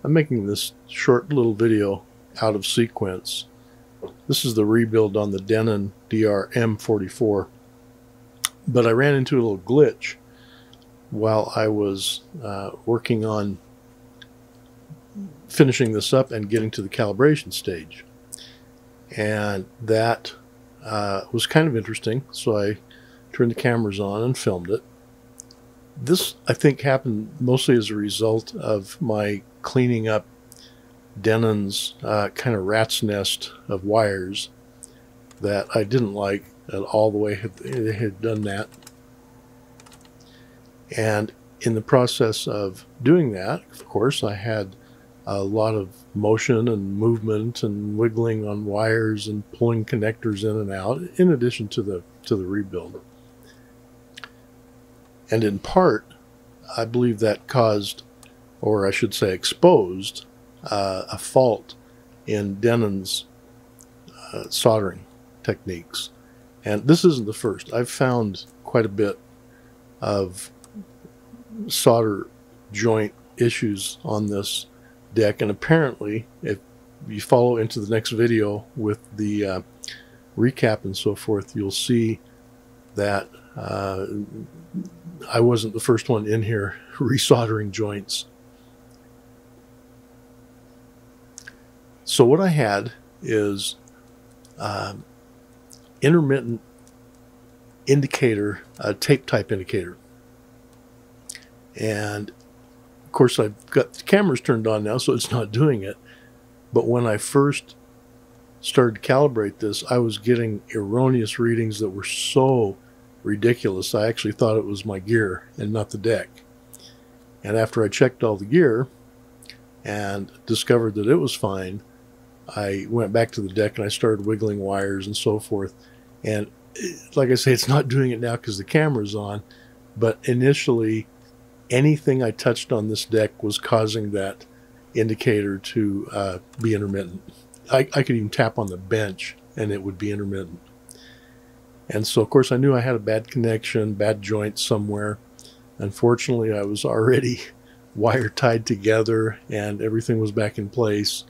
I'm making this short little video out of sequence. This is the rebuild on the Denon DR-M44, but I ran into a little glitch while I was working on finishing this up and getting to the calibration stage. And that was kind of interesting, so I turned the cameras on and filmed it. This, I think, happened mostly as a result of my cleaning up Denon's kind of rat's nest of wires that I didn't like at all the way they had done that. And in the process of doing that, of course, I had a lot of motion and movement and wiggling on wires and pulling connectors in and out, in addition to the rebuild. And in part, I believe that caused, or I should say exposed, a fault in Denon's soldering techniques. And this isn't the first. I've found quite a bit of solder joint issues on this deck, and apparently, if you follow into the next video with the recap and so forth, you'll see that I wasn't the first one in here resoldering joints. So what I had is intermittent indicator, a tape type indicator. And of course I've got the cameras turned on now, so it's not doing it. But when I first started to calibrate this, I was getting erroneous readings that were so ridiculous. I actually thought it was my gear and not the deck. And after I checked all the gear and discovered that it was fine, I went back to the deck and I started wiggling wires and so forth. And like I say, it's not doing it now because the camera's on, but initially anything I touched on this deck was causing that indicator to be intermittent. I could even tap on the bench and it would be intermittent. And so, of course, I knew I had a bad connection, bad joint somewhere. Unfortunately, I was already wire tied together and everything was back in place.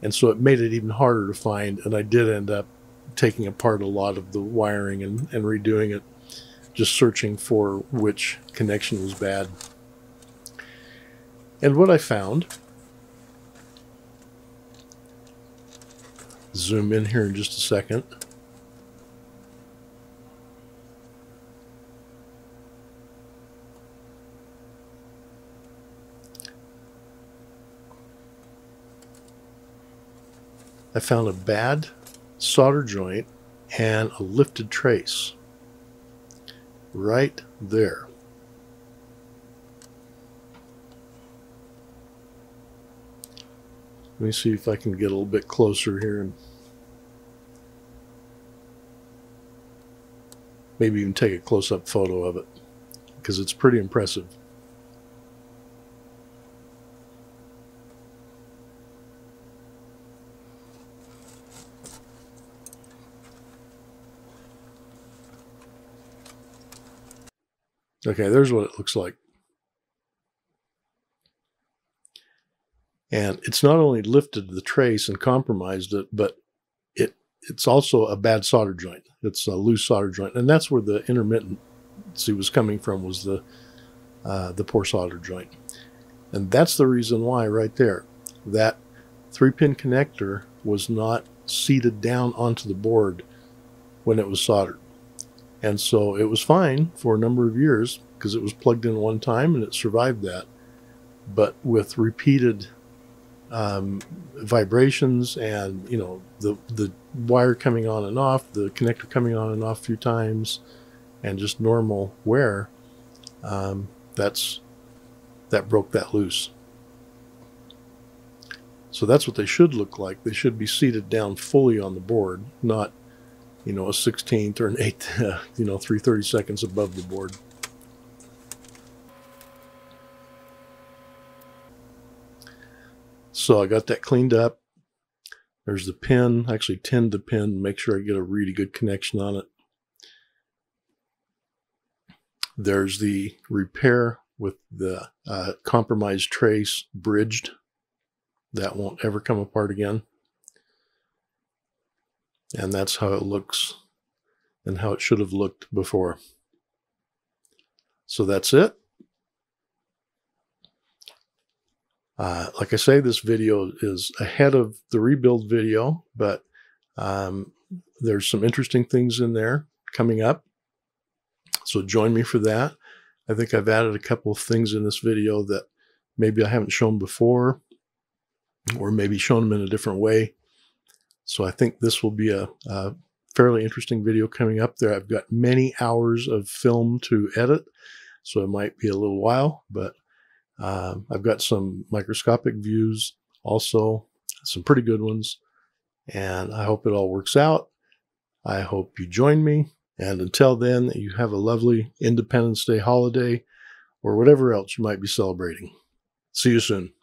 And so it made it even harder to find. And I did end up taking apart a lot of the wiring and redoing it, just searching for which connection was bad. And what I found, zoom in here in just a second. I found a bad solder joint and a lifted trace right there. Let me see if I can get a little bit closer here and maybe even take a close-up photo of it, because it's pretty impressive. Okay, there's what it looks like. And it's not only lifted the trace and compromised it, but it's also a bad solder joint. It's a loose solder joint. And that's where the intermittency was coming from, was the poor solder joint. And that's the reason why right there, that 3-pin connector was not seated down onto the board when it was soldered. And so it was fine for a number of years because it was plugged in one time and it survived that. But with repeated vibrations and, you know, the wire coming on and off, the connector coming on and off a few times, and just normal wear, that broke that loose. So that's what they should look like. They should be seated down fully on the board, not, you know, a 16th or an 8th, you know, 3/32 above the board. So I got that cleaned up. There's the pin. I actually tinned the pin to make sure I get a really good connection on it. There's the repair with the compromised trace bridged That won't ever come apart again. And that's how it looks and how it should have looked before. So that's it. Like I say, this video is ahead of the rebuild video, but there's some interesting things in there coming up. So join me for that. I think I've added a couple of things in this video that maybe I haven't shown before, or maybe shown them in a different way. So I think this will be a fairly interesting video coming up there. I've got many hours of film to edit, so it might be a little while, but I've got some microscopic views also, some pretty good ones, and I hope it all works out. I hope you join me, and until then, you have a lovely Independence Day holiday or whatever else you might be celebrating. See you soon.